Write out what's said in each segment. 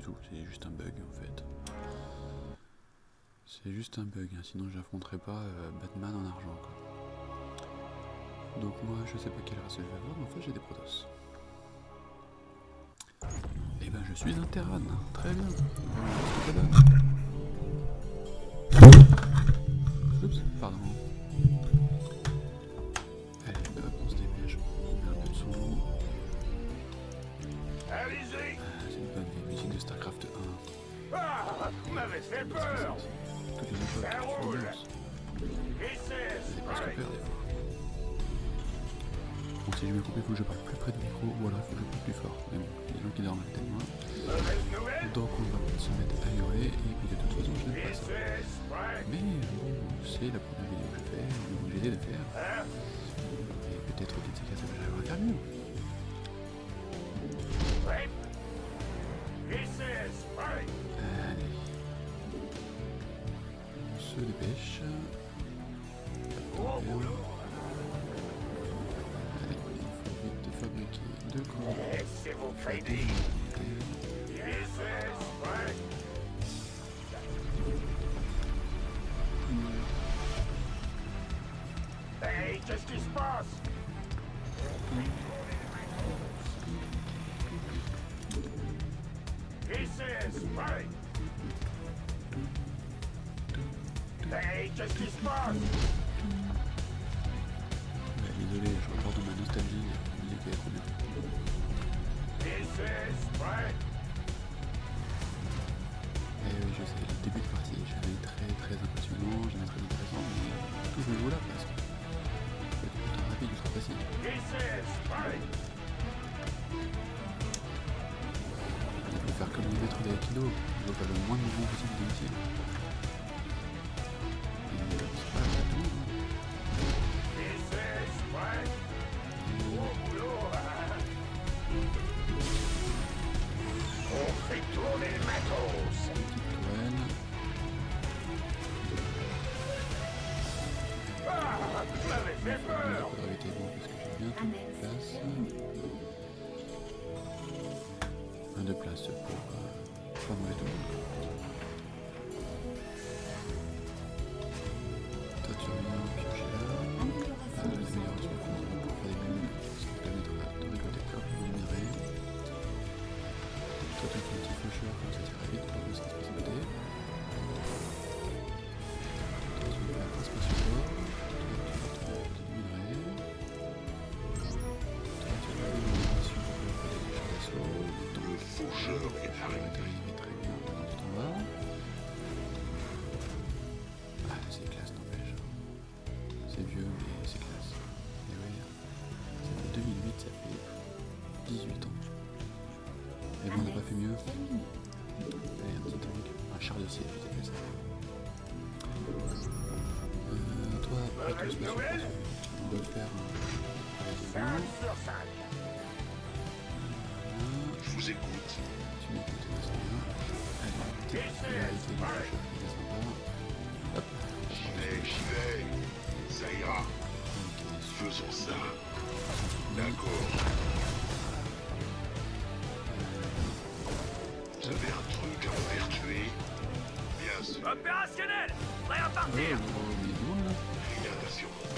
tout, c'est juste un bug en fait. C'est juste un bug, hein. Sinon j'affronterai pas Batman en argent quoi. Donc moi je sais pas quelle race je vais avoir, mais en fait j'ai des Protoss. Et ben je suis un Terran, très bien. Oups, pardon. Allez, hop, on se dépêche, on met un peu de son. Allez-y. C'est une bonne vieille musique de Starcraft 1. Ah, vous m'avez fait peur. Toute une époque, Ça je roule. pense. Ici, J'ai presque strike. peur des fois. Bon, si je vais couper, il faut que je parle plus près du micro, ou alors il faut que je parle plus fort. Mais bon, il y a des gens qui dorment à côté de moi. Mauvaise nouvelle. Donc on va se mettre à hurler, et puis de toute façon je n'aime pas Ici, ça. strike. Mais bon, c'est la première vidéo que je fais, on est obligé de faire. Hein? Et peut-être au de ces cas, ça va j'arriverai à faire mieux. Ouais. Ici, strike. Allez. On se dépêche. Au boulot. Allez, il faut vite fabriquer deux grands. Laissez-vous crédits. Ici, strike. Hey, qu'est-ce qui se passe? Ici, strike. Hey, qu'est-ce qui se passe? Ouais, désolé, je reporte de ma nostalgie, la musique est trop bien. Ici, strike. Et oui, je sais, le début de partie, j'avais très impressionnant, j'avais très intéressant, mais tout je joue là presque. C'est ultra rapide, ultra facile. Ici, strike. Il faut faire comme les maîtres d'Aikido, il faut faire le moins de mouvements possible de missile. Et c'est pas la tout. Ici, strike. Au boulot. On fait tourner le matos. Petite tourelle. Ah, vous m'avez fait peur. La gravité bon parce que j'ai bien tout de place. Un de place pour pas mourir tout le monde. Toi tu reviens piocher là. L'amélioration physique pour faire des menus, ça te permettra de récolter plus rapidement du minerai. Toi tu fais un petit faucheur comme ça tire vite pour ce qui se passe à côté. Toi tu fais un transport support. Toi tu vas trouver du minerai. Toi tu vas l'amélioration pour faire des champs d'assaut. Le faucheur est arrivé. Très bien, maintenant tu t'en vas. Ah, c'est classe, n'empêche. C'est vieux, mais c'est classe. Et oui, ça fait 2008, ça fait 18 ans. Et bon, on n'a pas fait mieux. Allez, un petit tank, un char de siège, je déteste. Toi, après tout ce que on va faire un 5 sur 5. Je vous écoute. Tu m'écoutes, c'est bien. Allez, petite popularité du faucheur qui est sympa. Hop. J'y vais. Ça ira. Ok, Faisons ça. D'accord. Vous avez un truc à me faire tuer? Bien sûr. Opérationnel! Prêt à Oh, partir! mais dis-moi là. Rien d'assurable.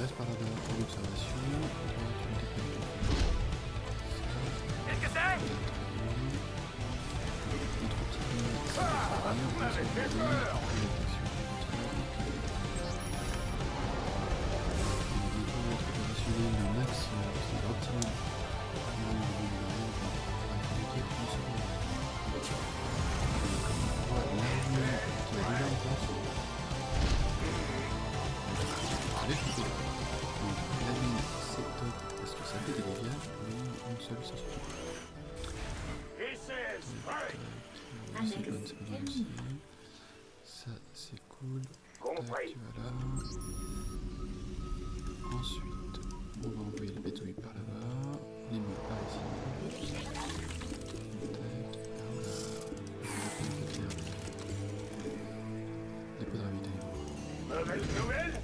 Reste par là-bas pour l'observation. Toi, tu me dépêches. Qu'est-ce que c'est? Vous m'avez fait peur. Le max, c'est optimal. La mine, c'est top parce que ça fait des dégâts, mais une seule, ça suffit. Ici, strike. Cyclone, c'est pas mal aussi. Ça, c'est cool. Compris. Tu vas là. Ensuite, on va envoyer les bétouilles par là-bas. Les murs par ici. Tac, par là. Dépôt de ravitaillement. Mauvaise nouvelle.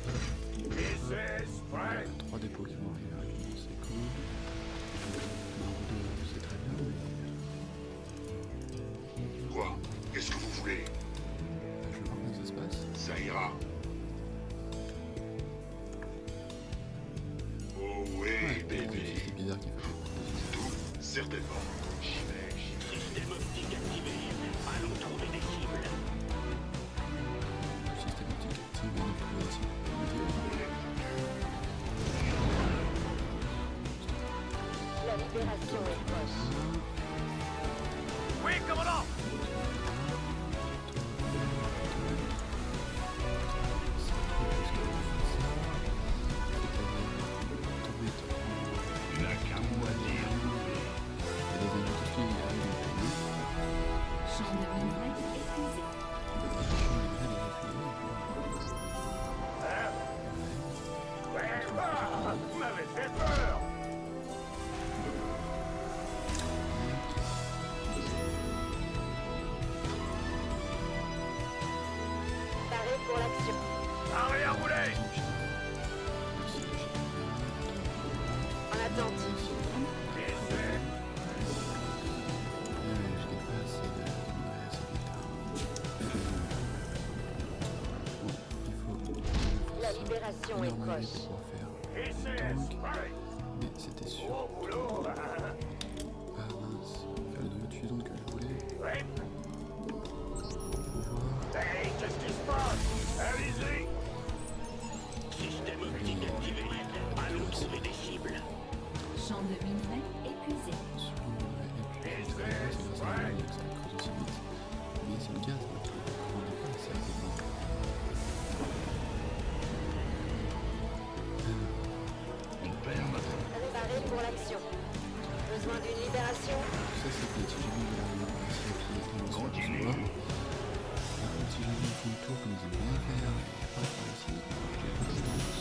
Ici, strike. 3 dépôts qui vont arriver rapidement, c'est cool. Nombre 2, c'est très bien. Certainement. J'y vais. Système optique activé. Allons trouver des cibles. Système optique activé, manipulé ici. La libération est proche. Oui, commandant. N'a qu'un mot à dire. Il y a des avions tous qui arrivent en premier. Champ de minerai épuisé. Vous m'avez fait peur. Paré pour l'action. Arrière roulé. En attente. La libération est proche. ICS, pareil. Mais c'était sûr. Au boulot. Ah mince, faire le noyau de fusion que je voulais Oui. pouvoir. Hey, qu'est-ce qui se passe? Allez-y. Système optique activé. Allons trouver des cibles. Champ de minerai épuisé. Selon le et puis c'est grâce à la que ça creuse aussi vite. Mais c'est le gaz qui ne commandait pas assez rapidement. Paré pour l'action. Besoin d'une libération. Ça c'est peut-être si jamais il y a un ici qui est vraiment sur le soir. Si jamais ils font le tour comme ils aiment bien faire, et je passe par ici, je les passe dans le bus.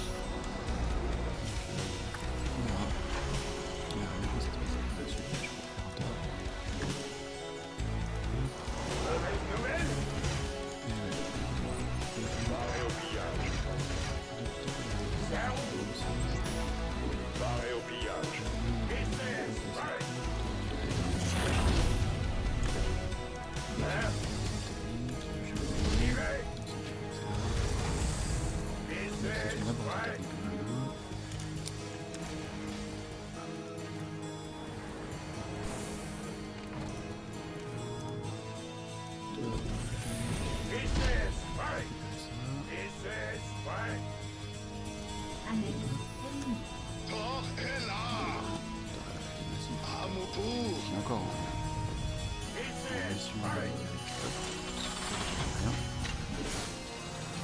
On verra. On verra bien comment ça se passe. Là-dessus, je vais faire un tas. Mauvaise nouvelle. Et ouais. Paré au pillage. Paré au pillage. ICS, pareil. J'y vais. ICS, pareil. ICS, pareil. ICS, pareil. Annexe terminée. Thor est là. À mon tour. Et encore, ICS, mission pareil. rien.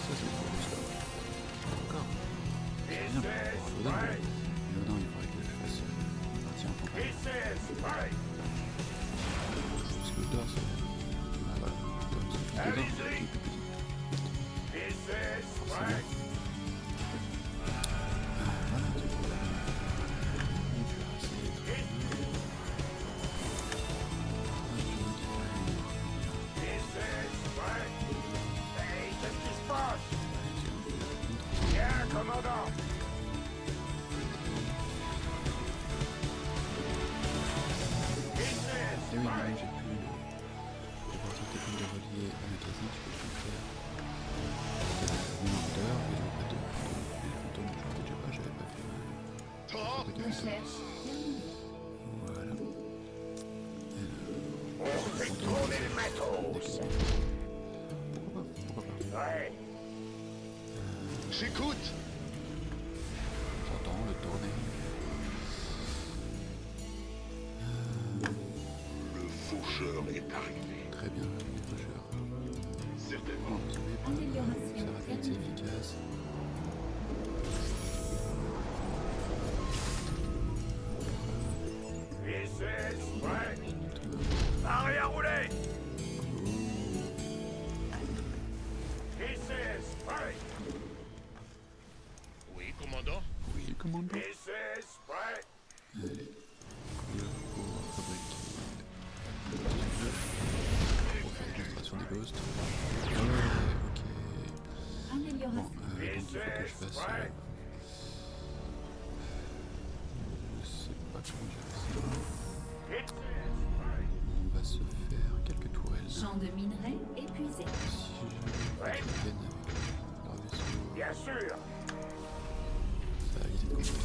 Ça c'est pour le stop. Encore. C'est bien pour ICS, Lodin. pareil. Mais Lodin, il faudrait que je fasse une partie en campagne. ICS, pareil. Parce que Lodin, c'est... Ah voilà. Comme ça, Lodin, Allez-y. c'est plus petit. ICS, Forcément. pareil. Voilà, tu vois. Donc, je vais essayer de faire ICS, pareil. Hey, qu'est-ce qui se passe? Bien, commandant. ICS, Et oui, pareil. maintenant j'ai plus le partie technique de relier à ma caserne, je peux plus le faire. Une hauteur, et j'avais pas de fantôme. Et les fantômes, je ne déjà pas, j'avais pas fait Thor. de fantômes. Recherche terminée. Voilà. On fait tourner le matos. Pourquoi pas? Ouais. J'écoute. J'entends le tourner. Le faucheur est arrivé. Très bien, les faucheurs. Certainement. Bon, vous savez pas, Amélioration ça va faire c'est terminée. efficace. ICS, pareil. Arrière roulé. ICS, pareil. Oui, commandant. Oui, commandant. ICS, pareil. Allez. Le pour fabriquer. Pour faire la démonstration des ghosts. Ouais, ok. Bon, Amélioration. donc il faut que je fasse... je sais pas comment gérer ça. ICS, pareil. On va se faire quelques tourelles. Champ de minerai épuisé. Si je Ouais. vienne avec leur vaisseau, Bien sûr. ça va éviter de compliquer.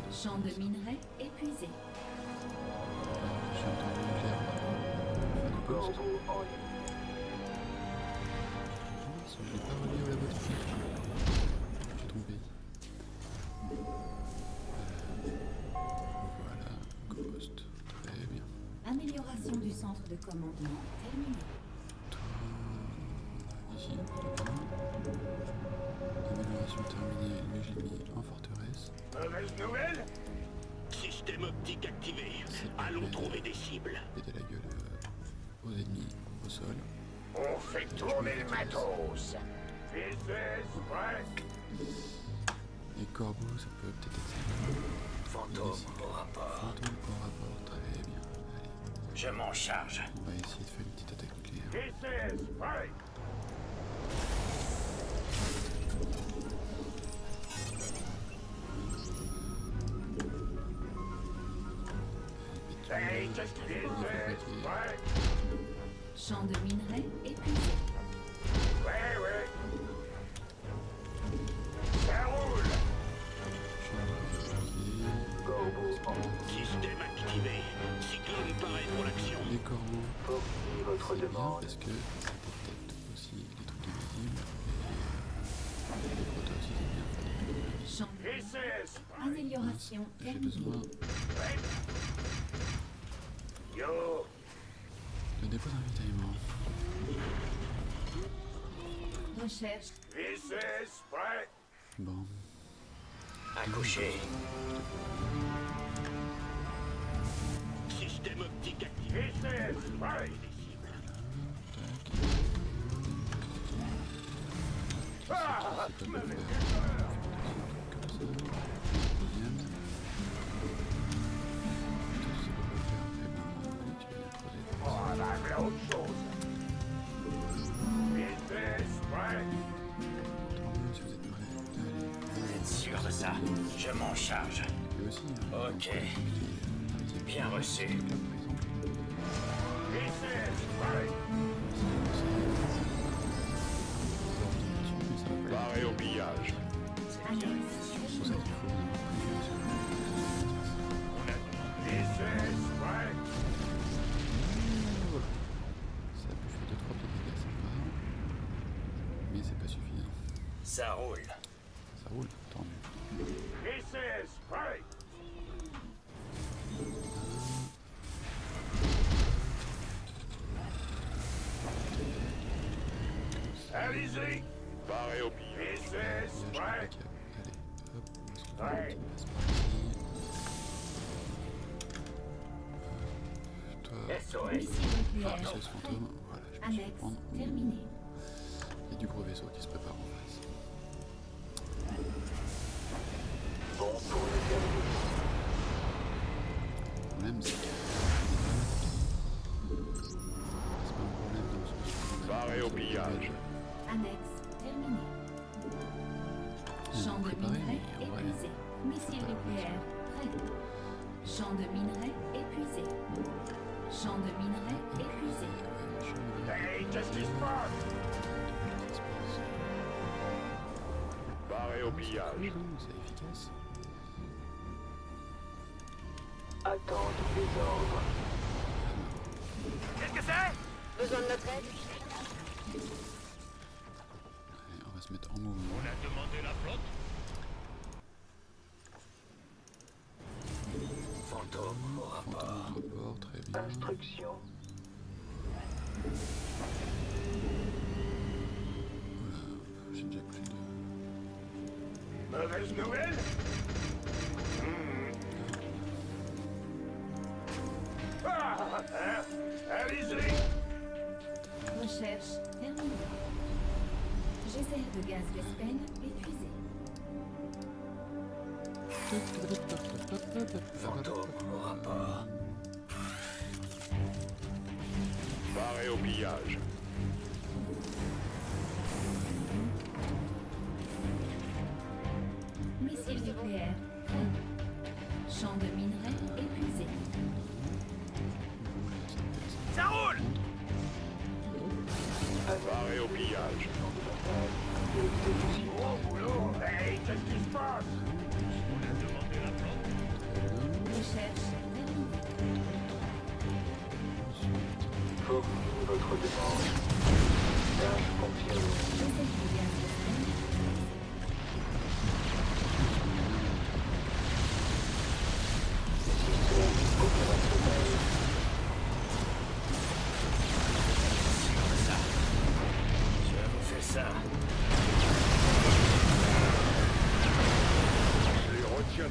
Champ de minerai épuisé. J'ai entendu clairement faire du poste. Mince, je l'ai pas relié à la bonne fiche. Je suis trompé. Voilà, Ghost. Très bien. Amélioration du centre de commandement terminée. Ici, amélioration terminée, lui je l'ai mis en forteresse. Mauvaise nouvelle? Système optique activé. Allons trouver des cibles. Péter la gueule aux ennemis au sol. On fait tourner le matos. Business, ouais. Et corbeau, ça peut peut-être être sympa. Fantôme au rapport. Fantôme au rapport, très bien. Allez, Je m'en charge. on va essayer de faire une petite attaque nucléaire. Business, ouais. Hey, just business, ouais. Champ de minerai épuisé. Ouais, ouais. Ça roule. Système activé. Cyclone paraît pour l'action. Les corbeaux, Votre c'est bien parce que ça détecte aussi les trucs invisibles. Et les protos aussi, c'est bien. Champ de Business. amélioration J'ai terminée. besoin Ouais. Yo. de dépôt d'avitaillement. Recherche. Business, ouais. Bon, Accouché. Système optique activé. Business, ouais. tac. Ah, C'est pas le faire. Comme ça. Deuxième. Tout ça, c'est pas le faire. Mais bon, allez, tu vas les creuser. oh, là, voilà autre chose. Business, ouais. Tant mieux si vous êtes prêts. Allez. Vous êtes sûr de ça? Je m'en charge. Et aussi, Ok. Bien reçu. Business, ouais. Barré au pillage. Annexe. C'est pour ça qu'il faut en avoir plusieurs sur le Business, ouais. Ça a pu faire 2-3 petits dégâts sympas. Mais c'est pas suffisant. Ça roule. Ça roule, tant mieux. Business, ouais. Allez-y. Barré au pillage. Business, Pillage ouais. impeccable. Allez, hop, on va se retrouver Ouais. un petit passe par ici. Toi, SOS. Missile nucléaire c'est ce prêt. fantôme. Voilà, je me suis Annexe prendre. terminée. Il y a du gros vaisseau qui se prépare en face. Le problème, c'est que c'est pas un problème dans le sens où Barré au pillage. Annexe terminée. Ils Champ ont de préparé, minerai mais en vrai, épuisé. Missile nucléaire prêt. Champ de minerai épuisé. Champ de minerai épuisé. ouais, je me dis, Hey, qu'est-ce qui se passe? qu'est-ce qui se passe? Barré au C'est pillage. cool, hein, c'est efficace. Attendre les ordres. Qu'est-ce que c'est? Besoin de notre aide? Allez, on va se mettre en mouvement. On a demandé la flotte. Fantôme au rapport. Fantôme au rapport, très bien. Instruction. J'ai déjà plus de... Mauvaise nouvelle? Ah, hein? Allez-y. Recherche terminée. Geyser de gaz d'Espagne épuisé. Fantôme au rapport. Barré au pillage. Missile nucléaire prêt. Champ de minerai épuisé. Ça roule. Barré au pillage. Gros boulot. Hey, qu'est-ce qui se passe? On a demandé la flotte.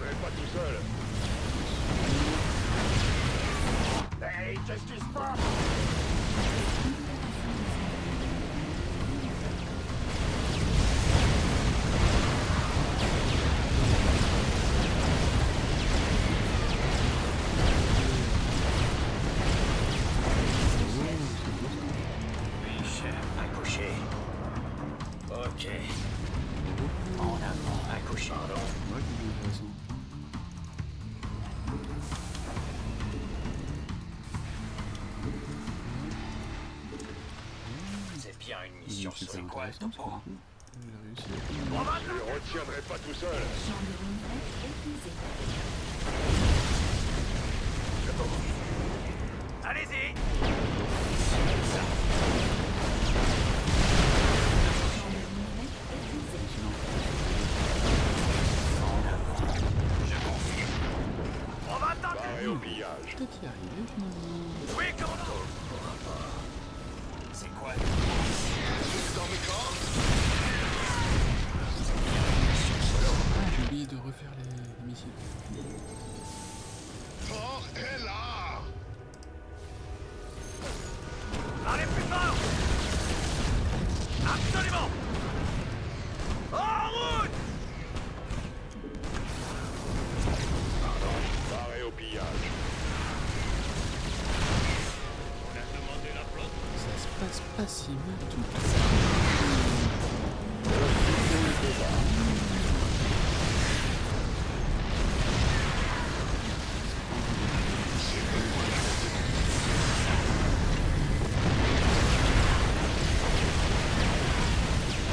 tiendrai pas tout seul. Hey, qu'est-ce qui se passe? Oui, chef. Accouché. Ok. En avant. Accouché. Pardon. Ouais, c'est intéressant. C'est bien une mission. C'est C'est quoi le intéressant, topo? parce que, du coup, il a réussi à... Je le retiendrai pas tout seul. Champ de minerai épuisé. Allez-y. Champ de minerai épuisé. Je confirme. On va tenter. Barré au pillage. Peut-être y arriver, finalement. Oui, commando. C'est quoi Dans mes corps. Ah, j'ai oublié de refaire les missiles. Thor est là. Allez, plus fort. Absolument. En route. Barré au pillage. On a demandé la flotte. Ça se passe pas si mal tout le temps.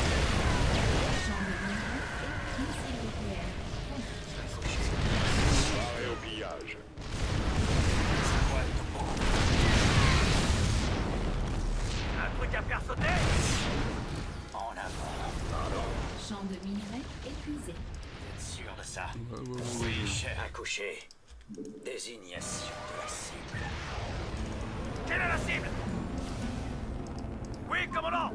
Champ de minerai épuisé nucléaire. Barré au pillage. C'est quoi le topo? Un truc à faire sauter. En avant. Pardon. Champ de minerai épuisé. Vous êtes sûr de ça? Ouais. Oui, chef. Accouché. Désignation de la cible. Quelle est la cible? Oui, commandant.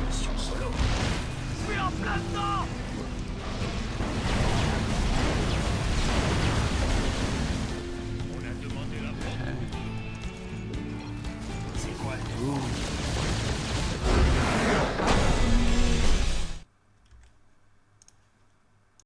Mission solo. Je suis en plein dedans. On a demandé la flotte. C'est quoi le topo?